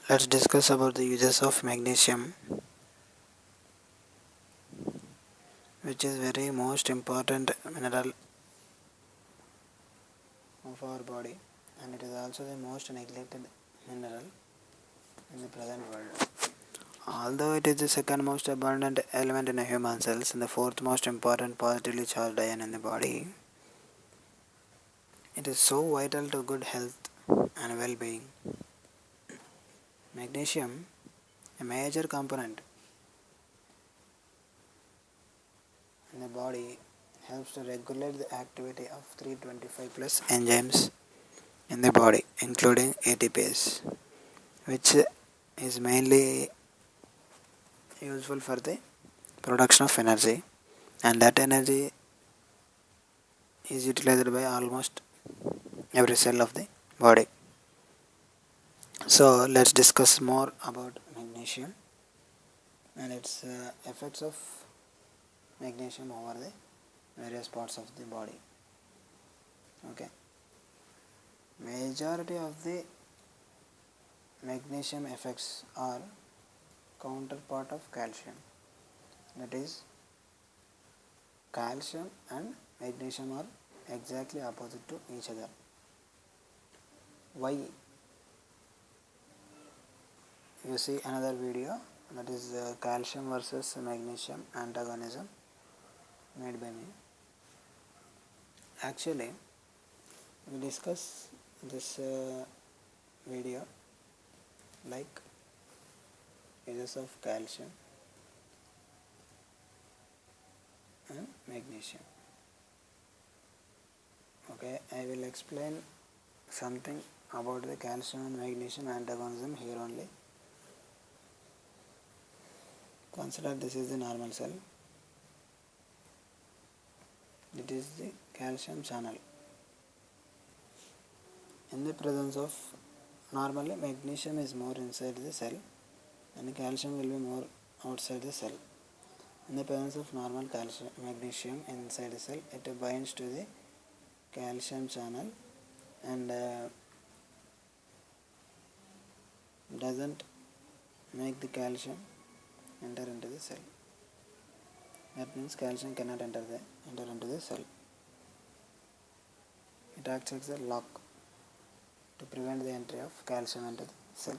Let's discuss about the uses of magnesium, which is very most important mineral of our body, and it is also the most neglected mineral in the present world. Although it is the second most abundant element in a human cells and the fourth most important positively charged ion in the body, it is so vital to good health and well-being. Magnesium, a major component in the body, helps to regulate the activity of 325 plus enzymes in the body, including ATPase, which is mainly useful for the production of energy, and that energy is utilized by almost every cell of the body. So let's discuss more about magnesium and its effects of magnesium over the various parts of the body. Okay, majority of the magnesium effects are counterpart of calcium, that is calcium and magnesium are exactly opposite to each other. Why? You see another video, that is calcium versus magnesium antagonism, made by me. Actually, we discuss this video like uses of calcium and magnesium. Okay, I will explain something about the calcium and magnesium antagonism here only. Consider this is the normal cell. It is the calcium channel. In the presence of, normally magnesium is more inside the cell and calcium will be more outside the cell. In the presence of normal magnesium inside the cell, it binds to the calcium channel and doesn't make the calcium enter into the cell. That means calcium cannot enter into the cell. It acts as a lock to prevent the entry of calcium into the cell.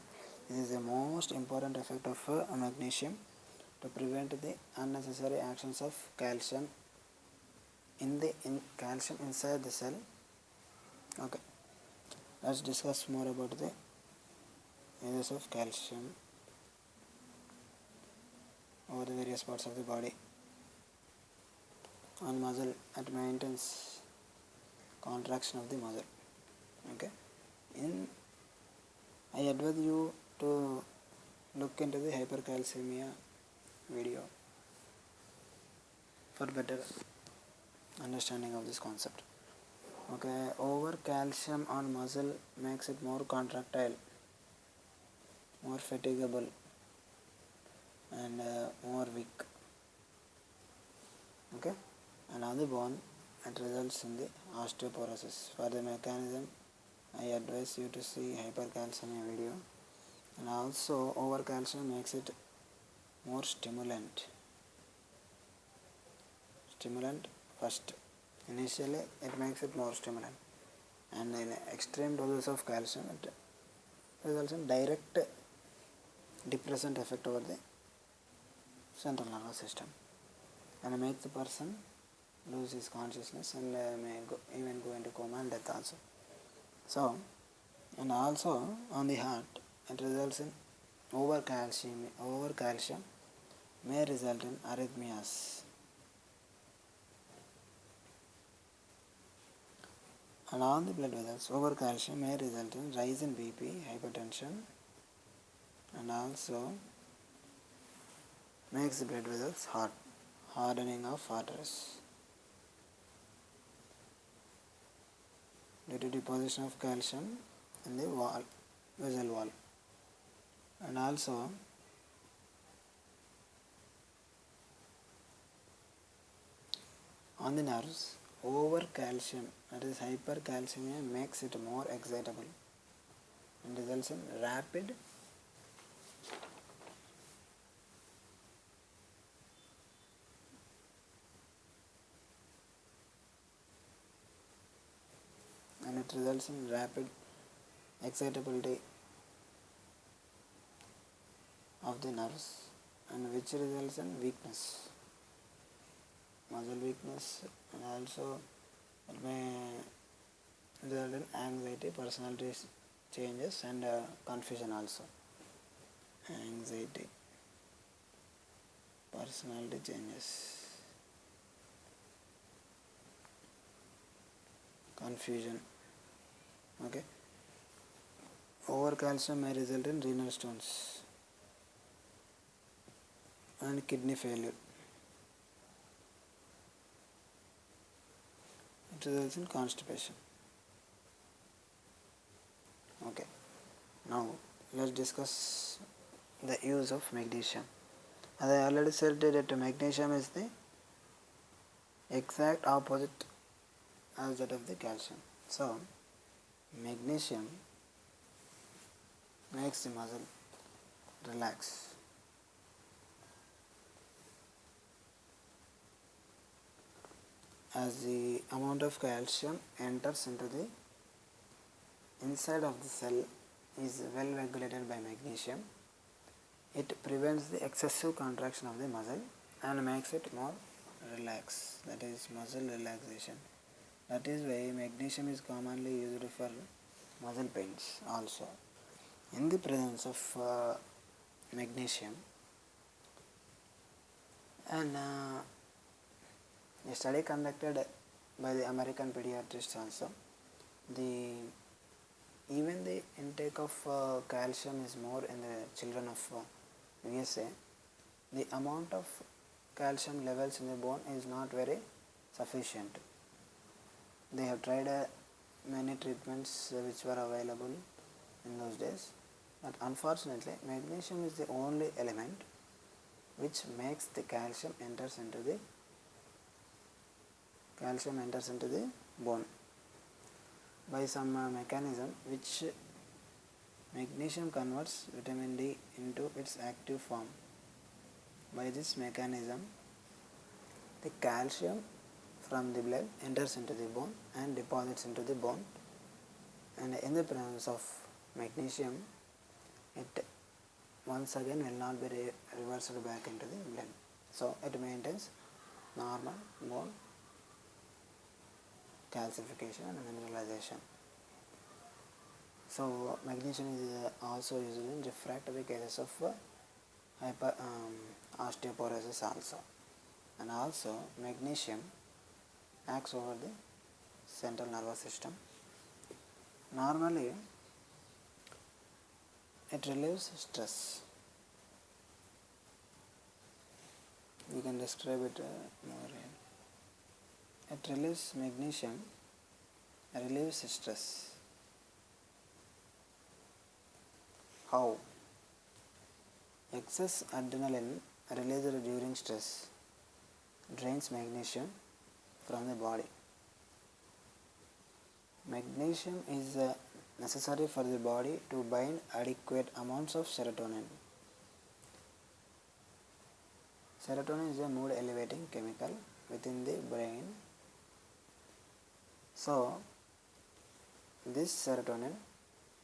This is the most important effect of magnesium, to prevent the unnecessary actions of calcium in calcium inside the cell. Okay, let's discuss more about the uses of calcium over the various parts of the body. On muscle, it maintains contraction of the muscle. Okay, I advise you to look into the hypercalcemia video for better understanding of this concept. Okay, over calcium on muscle makes it more contractile, more fatigable and more weak. Okay, and on the bone it results in the osteoporosis. For the mechanism, I advise you to see hypercalcemia video. And also over calcium makes it more stimulant first. Initially it makes it more stimulant, and in extreme doses of calcium it results in direct depressant effect over the central nervous system and makes the person lose his consciousness and may even go into coma and death also. So, and also on the heart, it results in over calcium may result in arrhythmias. And on the blood vessels, over calcium may result in rise in BP, hypertension, and also makes the blood vessels hard, hardening of arteries due to deposition of calcium in the vessel wall. And also on the nerves, over calcium, that is hypercalcemia, makes it more excitable and results in rapid it results in rapid excitability of the nerves, and which results in weakness, muscle weakness, and also it may result in anxiety, personality changes, and confusion also. Anxiety, personality changes, confusion. Okay. Over calcium may result in renal stones and kidney failure. It results in constipation. Okay. Now let's discuss the use of magnesium. As I already said that magnesium is the exact opposite as that of the calcium. So magnesium makes the muscle relax. As the amount of calcium enters into the inside of the cell is well regulated by magnesium, it prevents the excessive contraction of the muscle and makes it more relaxed, that is muscle relaxation. That is why magnesium is commonly used for muscle pains also. In the presence of magnesium, and a study conducted by the American pediatrists also, even the intake of calcium is more in the children of USA. The amount of calcium levels in the bone is not very sufficient. They have tried many treatments which were available in those days, but unfortunately magnesium is the only element which makes the calcium enters into the bone by some mechanism which magnesium converts vitamin D into its active form. By this mechanism, the calcium from the blood enters into the bone and deposits into the bone, and in the presence of magnesium, it once again will not be reversed back into the blood. So it maintains normal bone calcification and mineralization. So magnesium is also used in refractory cases of osteoporosis also, and also magnesium acts over the central nervous system. Normally it relieves stress. We can describe it more here. It relieves magnesium, relieves stress. How? Excess adrenaline released during stress drains magnesium from the body. Magnesium is necessary for the body to bind adequate amounts of serotonin. Serotonin is a mood elevating chemical within the brain. So this serotonin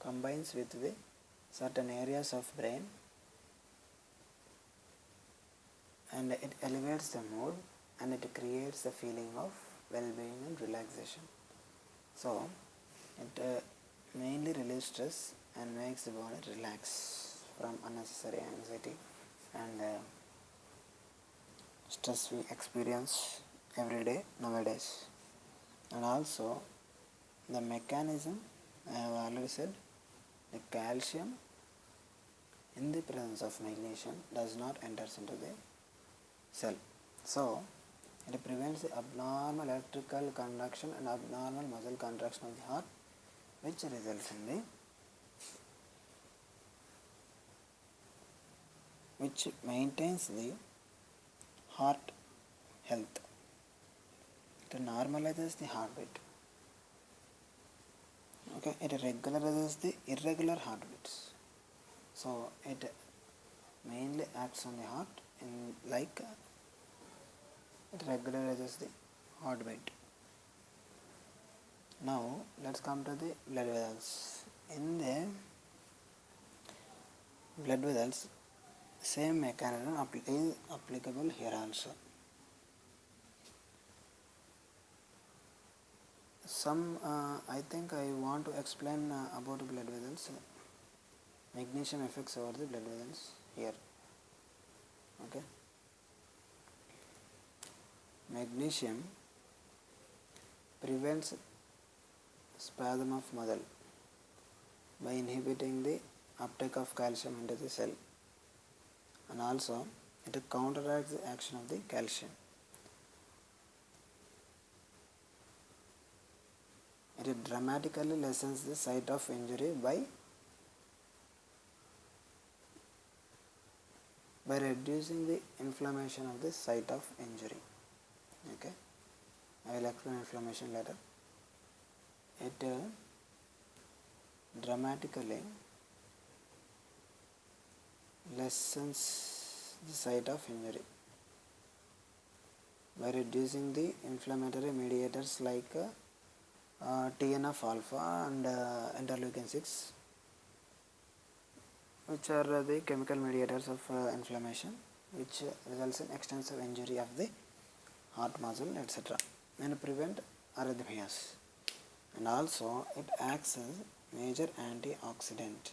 combines with the certain areas of brain and it elevates the mood and it creates the feeling of well-being and relaxation. So it mainly relieves stress and makes the body relax from unnecessary anxiety and stress we experience every day nowadays. And also the mechanism, I have already said, the calcium in the presence of magnesium does not enter into the cell. So it prevents the abnormal electrical conduction and abnormal muscle contraction of the heart, which results in which maintains the heart health. It normalizes the heartbeat. Okay, it regularizes the irregular heartbeats. So it mainly acts on the heart in like it regularizes the heartbeat. Now let's come to the blood vessels. In the blood vessels, same mechanism is applicable here also. I think I want to explain about blood vessels. Magnesium effects over the blood vessels here. Okay. Magnesium prevents spasm of muscle by inhibiting the uptake of calcium into the cell, and also it counteracts the action of the calcium. It dramatically lessens the site of injury by reducing the inflammation of the site of injury. Okay, I will explain inflammation later. It dramatically lessens the site of injury by reducing the inflammatory mediators like TNF alpha and interleukin 6, which are the chemical mediators of inflammation, which results in extensive injury of the heart muscle, etc., and prevent arrhythmias. And also it acts as major antioxidant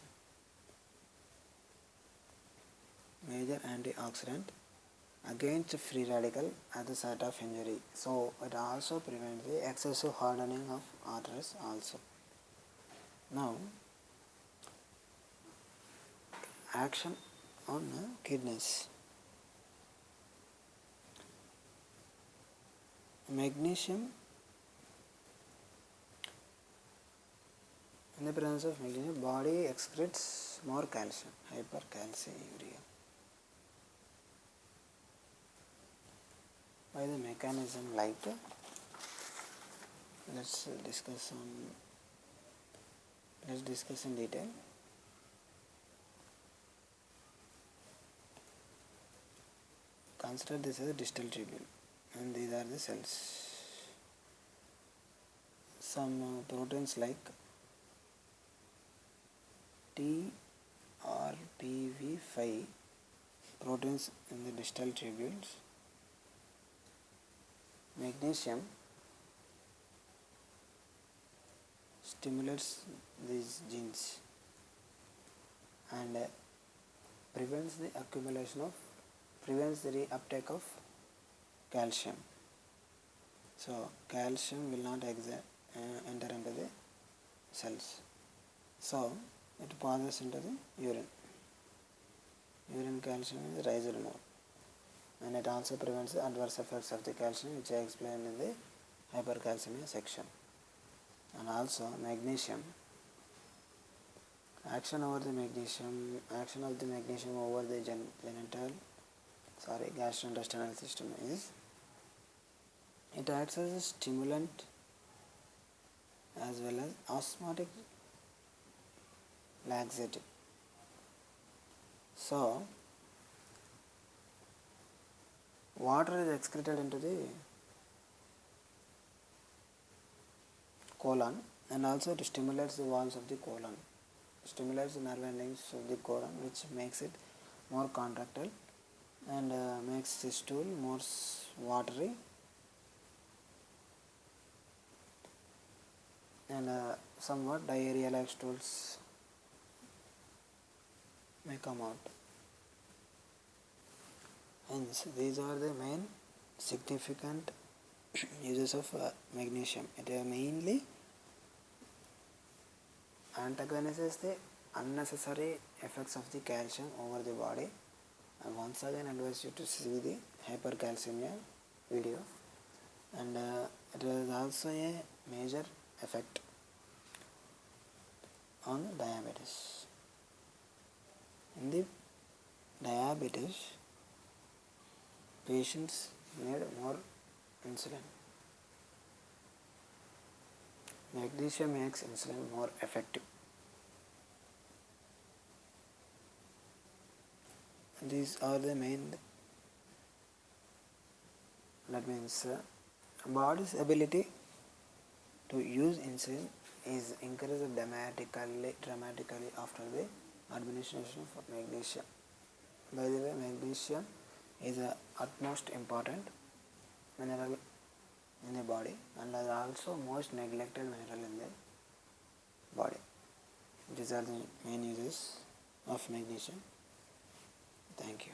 against free radical at the site of injury. So it also prevents the excessive hardening of arteries also. Now, action on kidneys. Magnesium, in the presence of magnesium, body excretes more calcium, hypercalciuria. By the mechanism like, let's discuss in detail. Consider this as a distal tubule, and these are the cells. Some proteins like TRPV5 proteins in the distal tubules. Magnesium stimulates these genes and prevents the reuptake of calcium. So calcium will not enter into the cells. So it passes into the urine. Urine calcium is raised more, and it also prevents the adverse effects of the calcium, which I explained in the hypercalcemia section. And also magnesium, action of the magnesium over the gastrointestinal system is, it acts as a stimulant as well as osmotic laxative. So water is excreted into the colon, and also it stimulates the walls of the colon, stimulates the nerve endings of the colon, which makes it more contractile and makes the stool more watery, and somewhat diarrhea like stools may come out. Hence, these are the main significant uses of magnesium. It mainly antagonizes the unnecessary effects of the calcium over the body. I once again advise you to see the hypercalcemia video, and it is also a major effect on diabetes. In the diabetes, patients need more insulin. Magnesium makes insulin more effective. These are the main, that means body's ability to use insulin is increased dramatically after the administration of magnesium. By the way, magnesium is a utmost important mineral in the body and is also most neglected mineral in the body. These are the main uses of magnesium. Thank you.